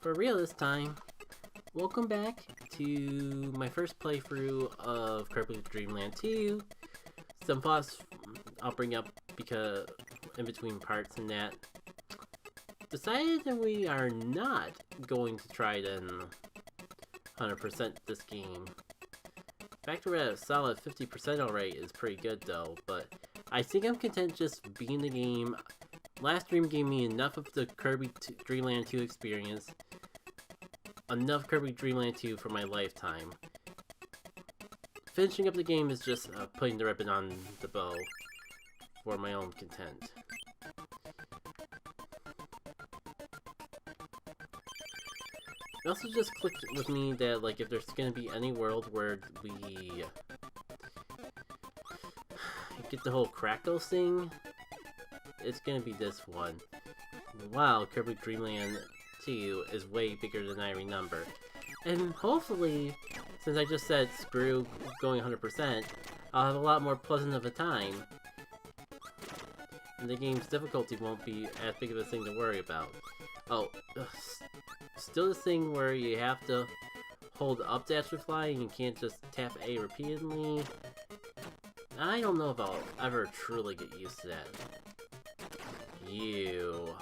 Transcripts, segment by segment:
For real this time. Welcome back to my first playthrough of Kirby Dream Land 2. Some thoughts I'll bring up because in between parts and that. Decided that we are not going to try to 100% this game. The fact we're at a solid 50% already is pretty good though, but I think I'm content just being the game. Last stream gave me enough of the Kirby Dream Land 2 experience. Enough Kirby Dream Land 2 for my lifetime. Finishing up the game is just putting the ribbon on the bow for my own content. It also just clicked with me that, like, if there's gonna be any world where we get the whole Kratos thing, it's gonna be this one. Wow, Kirby Dream Land 2 is way bigger than I remember. And hopefully, since I just said screw going 100%, I'll have a lot more pleasant of a time. And the game's difficulty won't be as big of a thing to worry about. Oh, still this thing where you have to hold up dash to fly and you can't just tap A repeatedly. I don't know if I'll ever truly get used to that. You.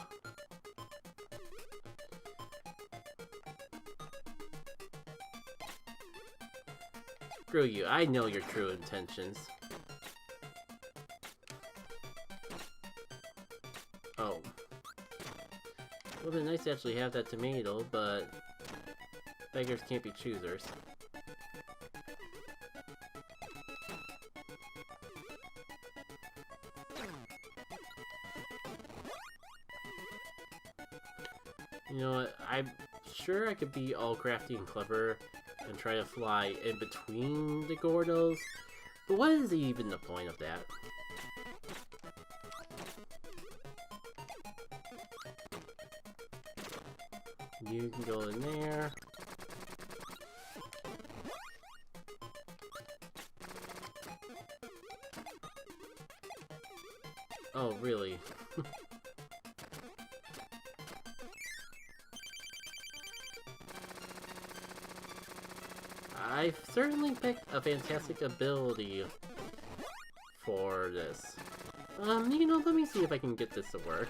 Screw you, I know your true intentions. Oh. It would have been nice to actually have that tomato, but beggars can't be choosers. You know what, I'm sure I could be all crafty and clever and try to fly in between the Gordos, but what is even the point of that? You can go in there. Oh, really? I've certainly picked a fantastic ability for this. You know, let me see if I can get this to work.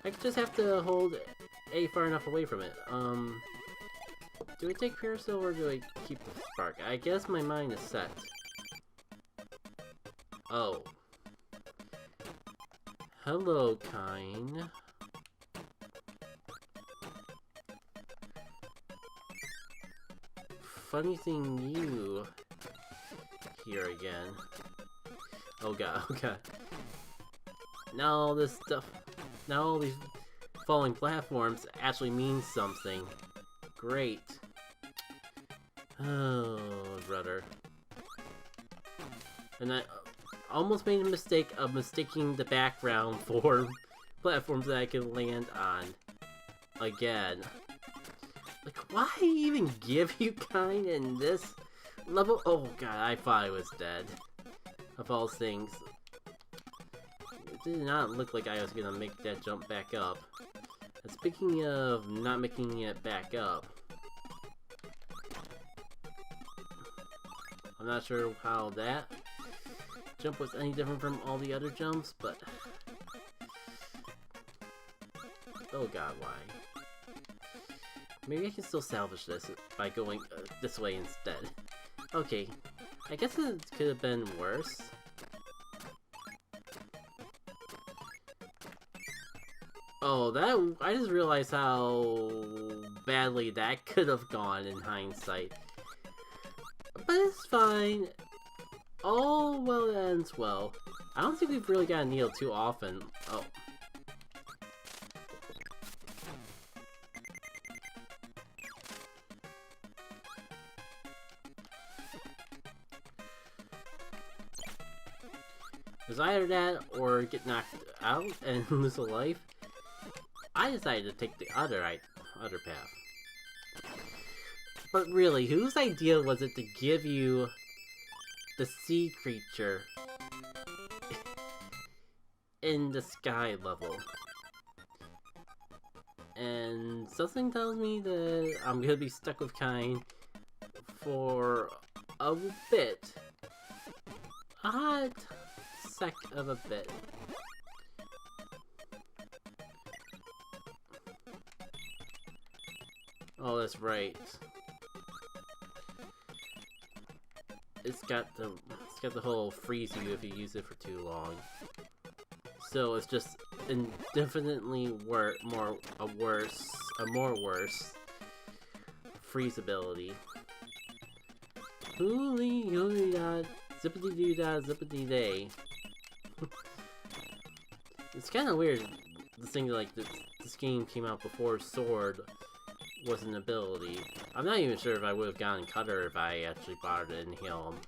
I just have to hold A far enough away from it. Do I take Parasol or do I keep the Spark? I guess my mind is set. Oh. Hello, kind. Funny thing you here again. Oh god, oh god. Now all this stuff, now all these falling platforms actually mean something. Great. Oh, rudder. And I almost made a mistake of mistaking the background for platforms that I could land on. Again. Like, why even give you kind in this level? Oh god, I thought I was dead. Of all things. It did not look like I was gonna make that jump back up. And speaking of not making it back up, I'm not sure how that jump was any different from all the other jumps, but oh god, why? Maybe I can still salvage this by going this way instead. Okay, I guess it could have been worse. Oh, that I just realized how badly that could have gone in hindsight. But it's fine. All well that ends well. I don't think we've really gotten needled too often. Oh. It was either that or get knocked out and lose a life. I decided to take the other path. But really, whose idea was it to give you the sea creature in the sky level? And something tells me that I'm gonna be stuck with Kine for a bit. A hot sec of a bit. Oh, that's right. It's got the whole freeze you if you use it for too long. So it's just indefinitely more worse freeze ability. Hooly hooly da zippity doo da zippity day. It's kind of weird. The thing like this game came out before Sword was an ability. I'm not even sure if I would have gotten Cutter if I actually bothered to inhale him.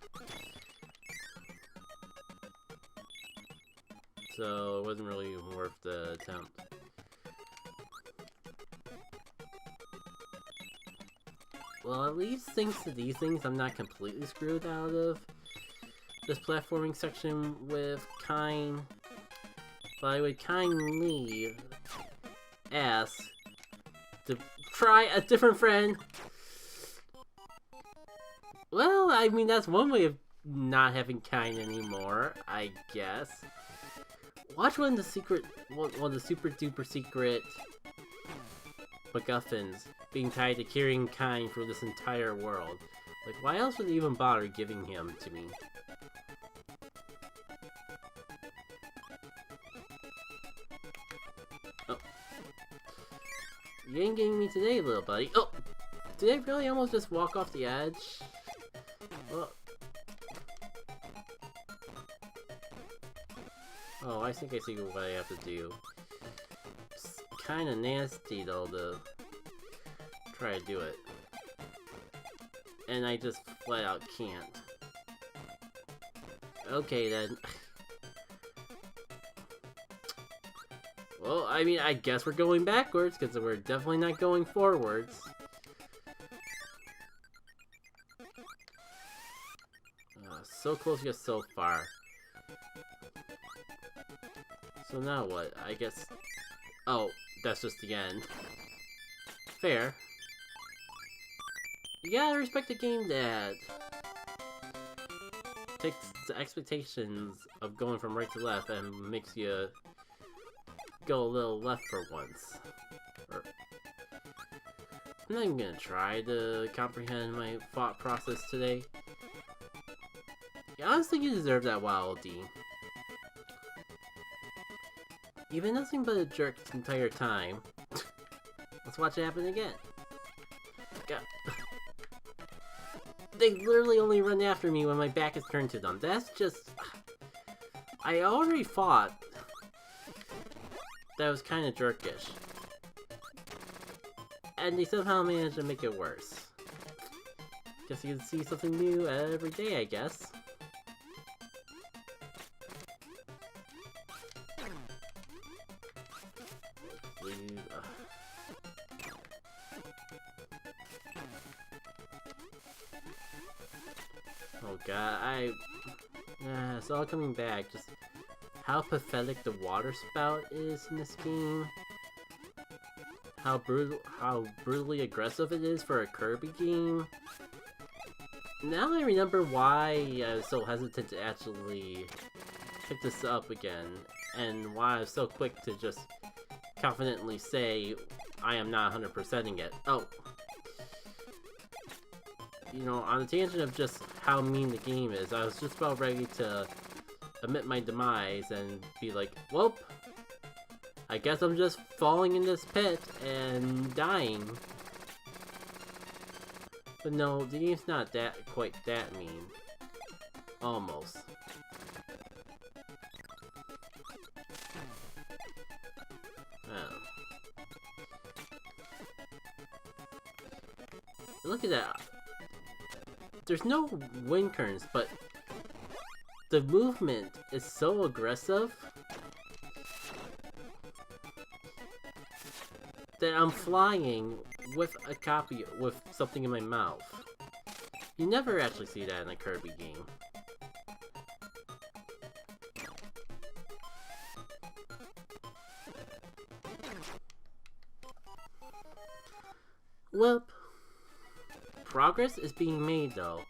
So it wasn't really worth the attempt. Well, at least thanks to these things, I'm not completely screwed out of this platforming section with Kine. But I would kindly ask to try a different friend. Well, I mean, that's one way of not having Kine anymore, I guess. Watch one of the super duper secret MacGuffins being tied to carrying Kine for this entire world. Like, why else would they even bother giving him to me? Oh. You ain't getting me today, little buddy. Oh! Did I really almost just walk off the edge? Well, oh, I think I see what I have to do. It's kinda nasty though to try to do it. And I just flat out can't. Okay then. Well, I mean, I guess we're going backwards, because we're definitely not going forwards. So close yet so far. So now what? I guess... Oh, that's just the end. Fair. You gotta respect the game that takes the expectations of going from right to left and makes you go a little left for once. Or, I'm not even gonna try to comprehend my thought process today. Honestly, you deserve that Wild D. You've been nothing but a jerk this entire time. Let's watch it happen again. God. They literally only run after me when my back is turned to them. That's just... I already thought that was kind of jerkish. And they somehow managed to make it worse. Guess you can see something new every day, I guess. Oh god, it's all coming back. Just how pathetic the water spout is in this game. How brutally aggressive it is for a Kirby game. Now I remember why I was so hesitant to actually pick this up again, and why I was so quick to just confidently say I am not 100%ing it. Oh. You know, on the tangent of just how mean the game is, I was just about ready to admit my demise and be like, well, I guess I'm just falling in this pit and dying. But no, the game's not quite that mean. Almost. Oh. Look at that. There's no wind currents, but the movement is so aggressive that I'm flying with with something in my mouth. You never actually see that in a Kirby game. Well, progress is being made though,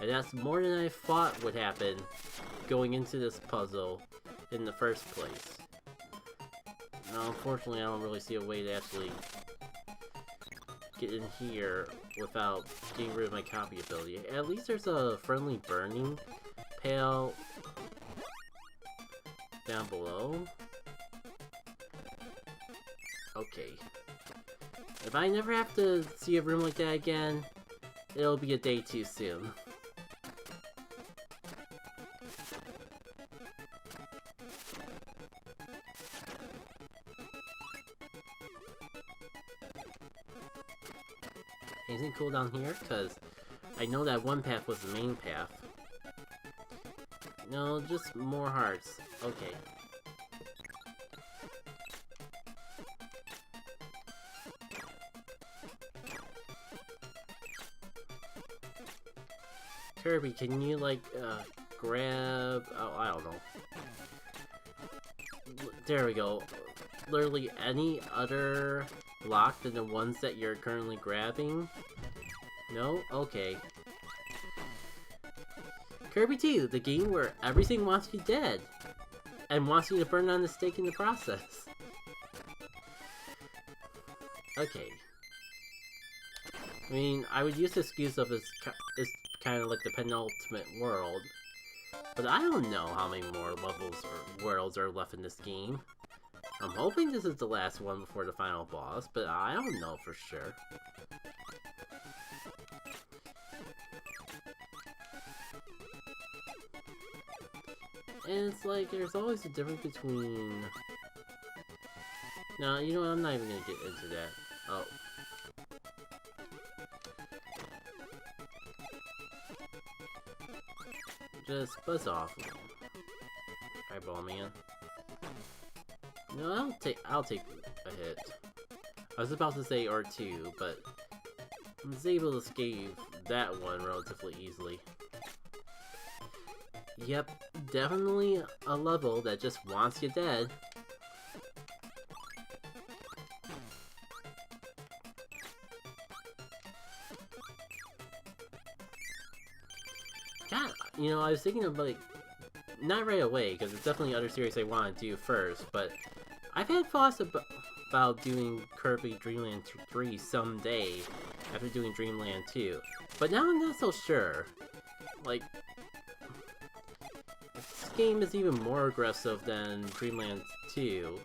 and that's more than I thought would happen going into this puzzle in the first place. Now, unfortunately, I don't really see a way to actually get in here without getting rid of my copy ability. At least there's a friendly burning pail down below. Okay. If I never have to see a room like that again, it'll be a day too soon. Anything cool down here? Because I know that one path was the main path. No, just more hearts. Okay. Kirby, can you, like, grab... Oh, I don't know. There we go. Literally any other block than the ones that you're currently grabbing? No? Okay. Kirby 2, the game where everything wants you dead. And wants you to burn on the stake in the process. Okay. I mean, I would use the excuse of it's kind of like the penultimate world. But I don't know how many more levels or worlds are left in this game. I'm hoping this is the last one before the final boss, but I don't know for sure. And it's like, there's always a difference between... No, you know what, I'm not even gonna get into that. Oh. Just buzz off. Eyeball man. No, I'll take a hit. I was about to say R2, but I was able to escape that one relatively easily. Yep, definitely a level that just wants you dead. God, you know, I was thinking of, like, not right away, because there's definitely other series I want to do first, but I've had thoughts about doing Kirby Dream Land 3 someday after doing Dream Land 2, but now I'm not so sure. Like, this game is even more aggressive than Dream Land 2.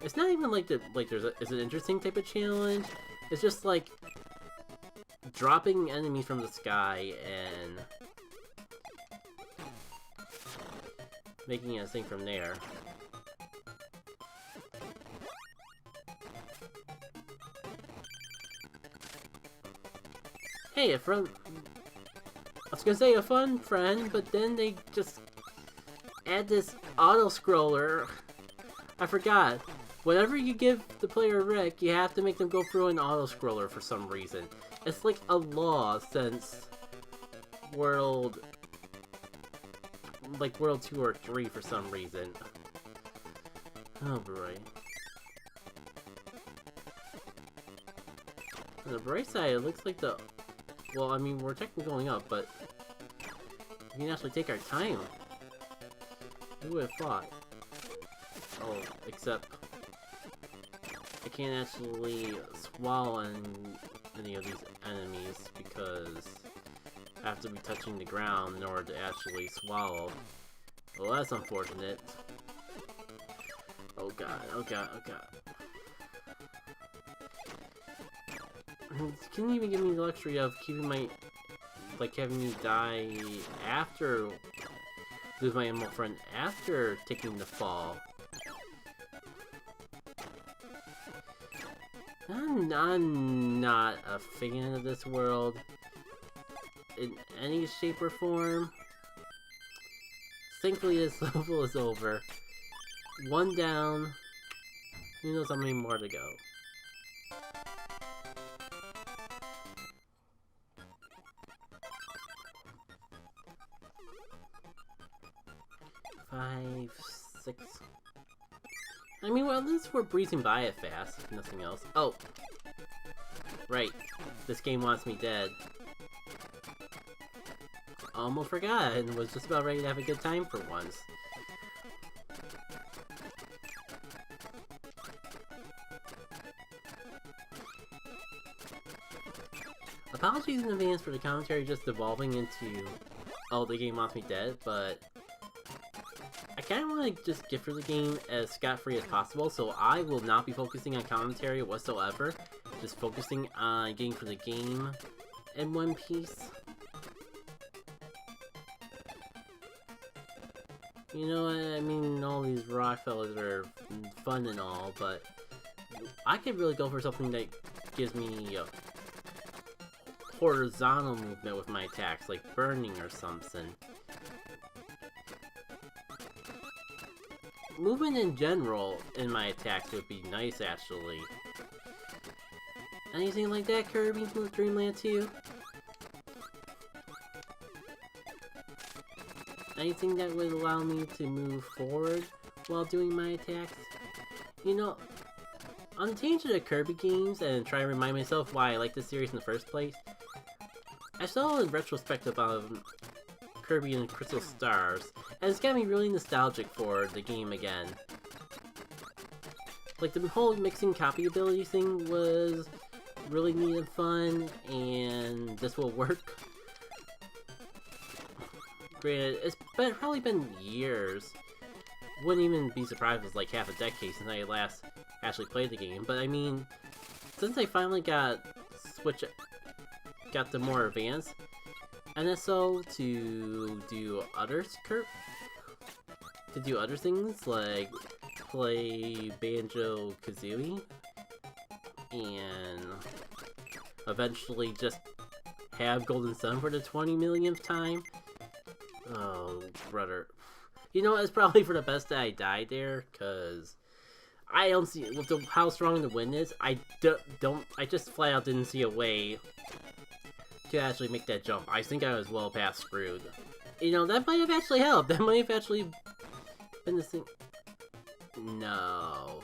It's not even like it's an interesting type of challenge. It's just like dropping enemies from the sky and making a thing from there. Hey, a friend. I was gonna say a fun friend, but then they just add this auto-scroller. I forgot. Whenever you give the player a wreck, you have to make them go through an auto-scroller for some reason. It's like a law since World 2 or 3 for some reason. Oh boy. On the bright side, it looks like the... Well, I mean, we're technically going up, but we can actually take our time. Who would have thought? Oh, except I can't actually swallow any of these enemies because I have to be touching the ground in order to actually swallow. Well, that's unfortunate. Oh god, oh god, oh god. Can you even give me the luxury of keeping my... like, having me die after... lose my animal friend after taking the fall? I'm not a fan of this world in any shape or form. Thankfully this level is over. One down. Who knows how many more to go. Five, 6. I mean, well, at least we're breezing by it fast, if nothing else. Oh! Right. This game wants me dead. Almost forgot and was just about ready to have a good time for once. Apologies in advance for the commentary just devolving into, oh, the game wants me dead, but I kind of want to just get through the game as scot-free as possible, so I will not be focusing on commentary whatsoever, just focusing on getting through the game in one piece. You know what, I mean, all these rock fellas are fun and all, but I could really go for something that gives me a horizontal movement with my attacks, like burning or something. Movement in general in my attacks would be nice, actually. Anything like that, Kirby Dream Land 2? Anything that would allow me to move forward while doing my attacks? You know, on the tangent of Kirby games and try to remind myself why I like this series in the first place, I saw in retrospect about Kirby and Crystal Stars, and it's got me really nostalgic for the game again. Like, the whole mixing copy ability thing was really neat and fun, and this will work. Granted, it's probably been years. Wouldn't even be surprised if it was like half a decade since I last actually played the game, but I mean, since I finally got the more advanced NSO to do other things like play Banjo-Kazooie and eventually just have Golden Sun for the 20 millionth time. Oh, brother. You know what, it's probably for the best that I died there, cause I don't see, with how strong the wind is, I just flat out didn't see a way to actually make that jump. I think I was well past screwed. You know, that might have actually helped. That might have actually been the thing. No.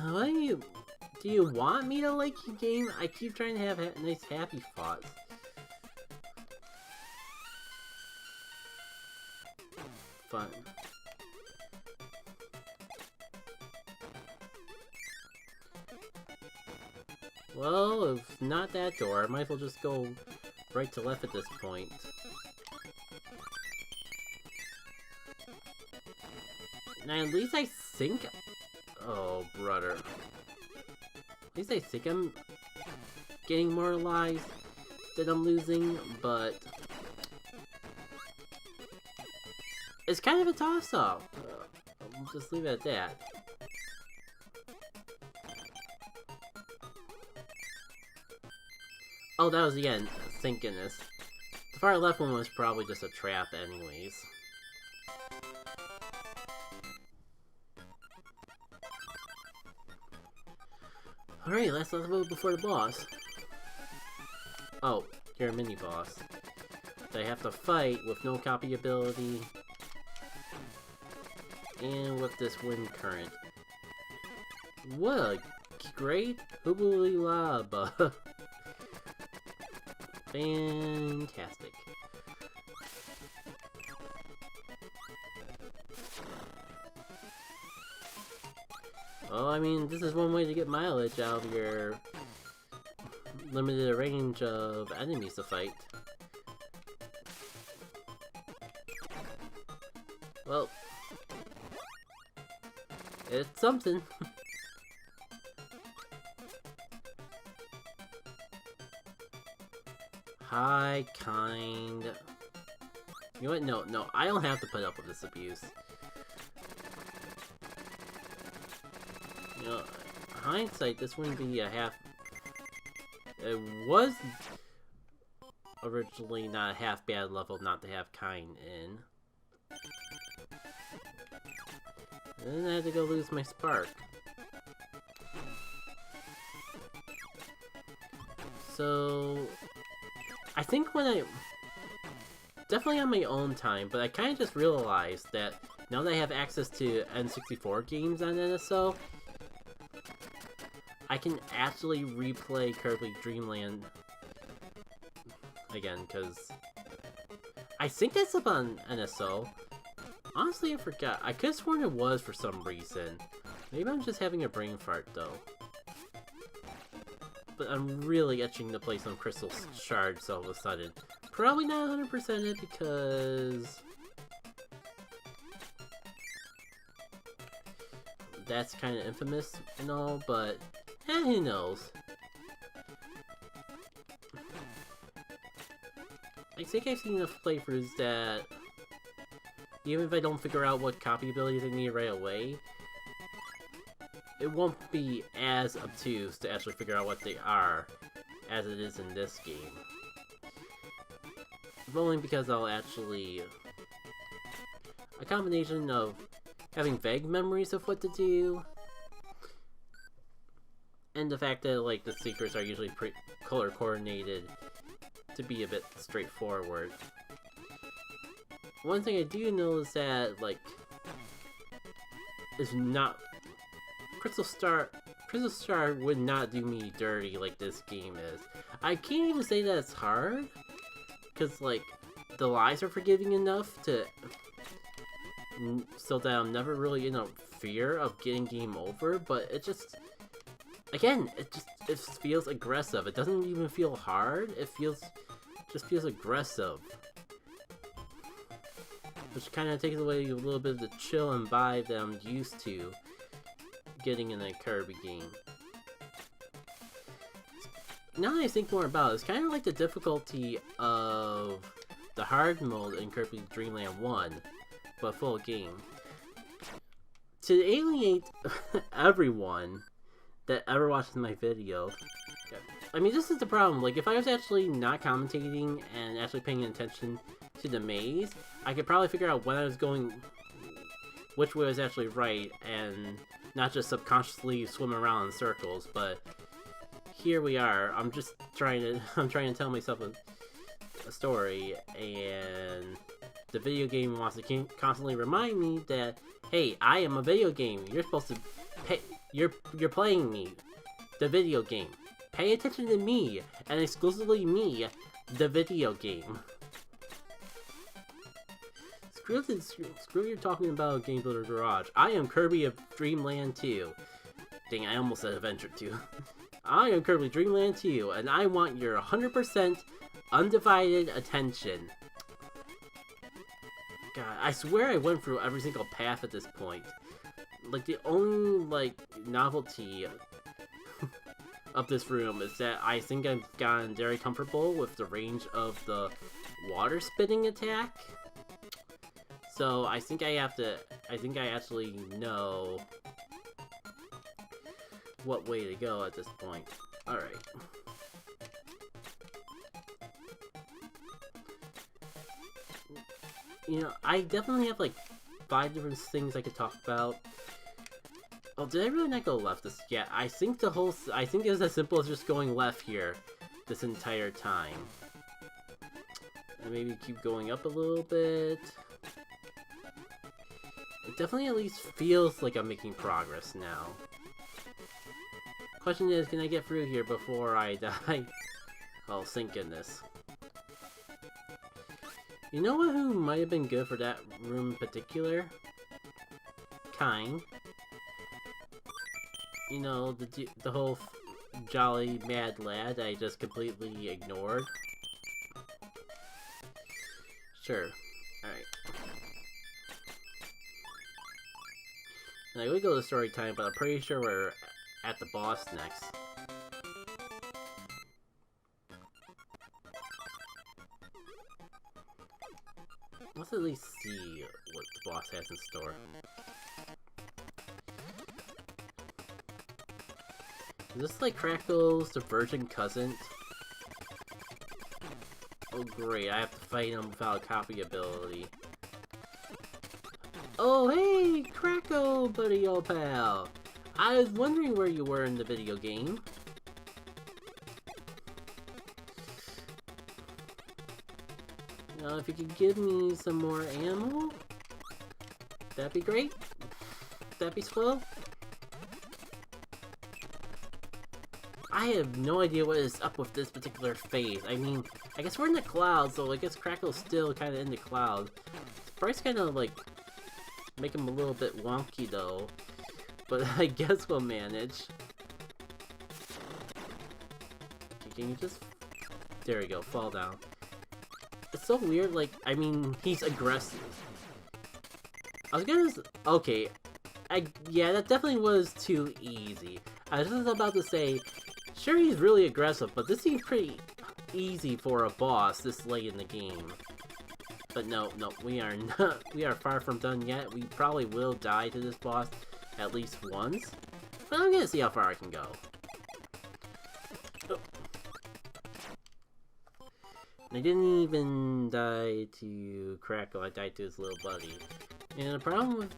What do you want me to like your game? I keep trying to have nice happy thoughts. Fun. Well, if not that door, I might as well just go right to left at this point. Now, at least I think... Oh, brother. At least I think I'm getting more lives than I'm losing, but... It's kind of a toss-up. I'll just leave it at that. Oh, that was, again, thank goodness. The far left one was probably just a trap anyways. Alright, last level before the boss. Oh, you're a mini-boss. That I have to fight with no copy ability. And with this wind current. What a great hoobly-laba. Fantastic. Well, I mean, this is one way to get mileage out of your limited range of enemies to fight. Well, it's something. Hi, kind. You know what? No, I don't have to put up with this abuse. You know, hindsight, this wouldn't be a half... It was originally not a half bad level not to have kind in. And then I had to go lose my spark. So... I think when I... Definitely on my own time, but I kind of just realized that now that I have access to N64 games on NSO, I can actually replay Kirby Dream Land again, because I think that's up on NSO. Honestly, I forgot. I could have sworn it was for some reason. Maybe I'm just having a brain fart, though. But I'm really itching to play some Crystal Shards all of a sudden. Probably not 100% it, because that's kind of infamous and all, but who knows. I think I've seen enough playthroughs that even if I don't figure out what copy abilities I need right away, it won't be as obtuse to actually figure out what they are as it is in this game. If only because I'll actually... a combination of having vague memories of what to do, and the fact that, like, the secrets are usually color coordinated to be a bit straightforward. One thing I do know is that, like, is not... Crystal Star would not do me dirty like this game is. I can't even say that it's hard, because, like, the lies are forgiving enough to... so that I'm never really in a fear of getting game over, but it just... again, it feels aggressive. It doesn't even feel hard, it just feels aggressive. Which kind of takes away a little bit of the chill and vibe that I'm used to getting in a Kirby game. Now that I think more about it, it's kind of like the difficulty of the hard mode in Kirby Dream Land 1, but full game. To alienate everyone that ever watches my video, I mean, this is the problem. Like, if I was actually not commentating and actually paying attention to the maze, I could probably figure out when I was going, which way was actually right, and not just subconsciously swim around in circles. But here we are. I'm trying to tell myself a story, and the video game wants to constantly remind me that, hey, I am a video game. You're supposed to, hey, you're playing me, the video game. Pay attention to me, and exclusively me, the video game. Screw you're talking about Game Builder Garage. I am Kirby of Dream Land 2. Dang, I almost said Adventure 2. I am Kirby Dream Land 2, and I want your 100% undivided attention. God, I swear I went through every single path at this point. Like, the only, like, novelty of this room is that I think I've gotten very comfortable with the range of the water spitting attack. So I think I actually know what way to go at this point. Alright. You know, I definitely have like 5 different things I could talk about. Oh, did I really not go left this? Yeah, I think it was as simple as just going left here this entire time. And maybe keep going up a little bit. It definitely at least feels like I'm making progress now. Question is, can I get through here before I die? Oh, thank goodness. You know what, who might have been good for that room in particular? Kind. You know, the whole jolly mad lad I just completely ignored. Sure. Alright. And I would go to story time, but I'm pretty sure we're at the boss next. Let's at least see what the boss has in store. Is this like Crackle's the virgin cousin? Oh great, I have to fight him without a copy ability. Oh hey, Crackle, buddy old pal! I was wondering where you were in the video game. Now if you could give me some more ammo? That'd be great. That'd be slow. I have no idea what is up with this particular phase. I mean, I guess we're in the clouds, so I guess Crackle's still kind of in the clouds. Sprites kind of like make him a little bit wonky though, but I guess we'll manage. Okay, can you just... There we go, fall down. It's so weird, like, I mean, he's aggressive. I was gonna... Okay. Yeah, that definitely was too easy. I was just about to say, sure he's really aggressive, but this seems pretty easy for a boss this late in the game. But no, we are not. We are far from done yet. We probably will die to this boss at least once. But I'm gonna see how far I can go. Oh. I didn't even die to Crackle, I died to his little buddy. And the problem with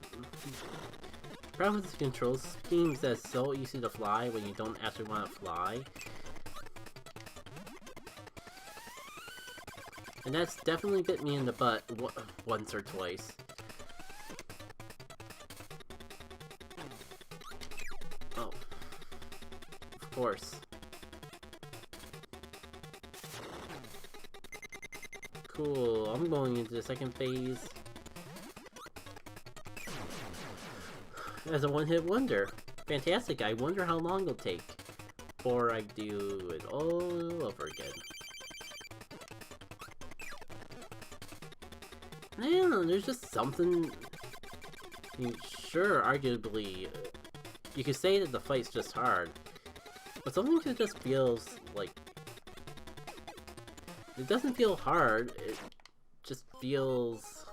the control scheme is that it's so easy to fly when you don't actually want to fly. And that's definitely bit me in the butt once or twice. Oh. Of course. Cool, I'm going into the second phase as a one-hit wonder. Fantastic, I wonder how long it'll take before I do it all over again. I don't know, there's just something... Sure, arguably, you could say that the fight's just hard, but something that just feels like... It doesn't feel hard, it just feels...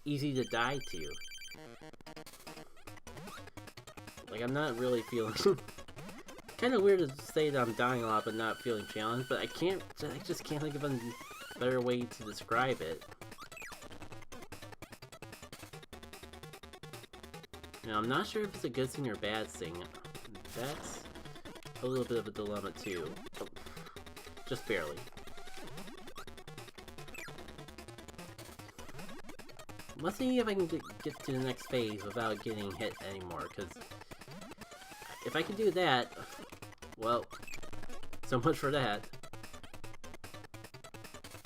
easy to die to. Like, I'm not really feeling... kind of weird to say that I'm dying a lot but not feeling challenged, but I just can't think of a better way to describe it. Now, I'm not sure if it's a good thing or a bad thing. That's a little bit of a dilemma too. Oh, just barely. Let's see if I can get to the next phase without getting hit anymore, because if I can do that, well, so much for that.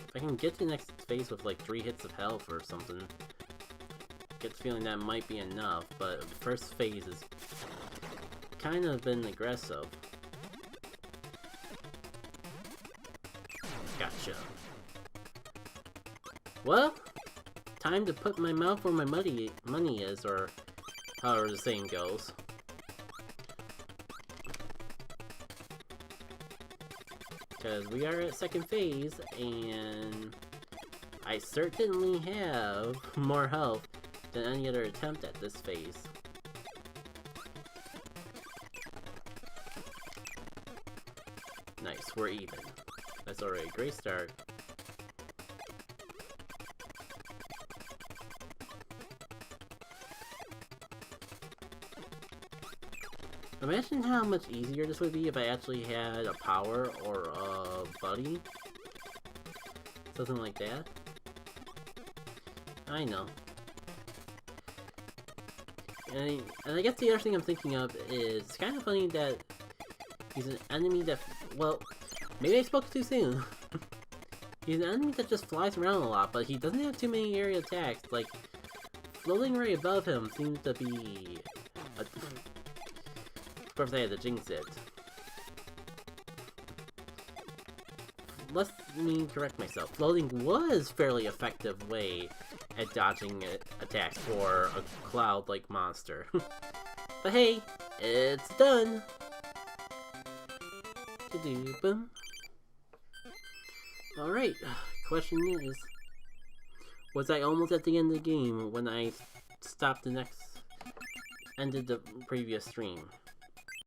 If I can get to the next phase with like 3 hits of health or something, I get the feeling that might be enough, but the first phase has kind of been aggressive. Gotcha. Well, time to put my mouth where my money is, or however the saying goes. Because we are at second phase, and I certainly have more health than any other attempt at this phase. Nice, we're even. That's already a great start. Imagine how much easier this would be if I actually had a power or a buddy. Something like that. I know. And I guess the other thing I'm thinking of is, it's kind of funny that he's an enemy that, well, maybe I spoke too soon. He's an enemy that just flies around a lot, but he doesn't have too many area attacks. Like, floating right above him seems to be a... Of course I had to jinx it. Let me correct myself. Floating was a fairly effective way at dodging attacks for a cloud-like monster. But hey, it's done! Boom. Alright, question is, was I almost at the end of the game when I stopped ended the previous stream?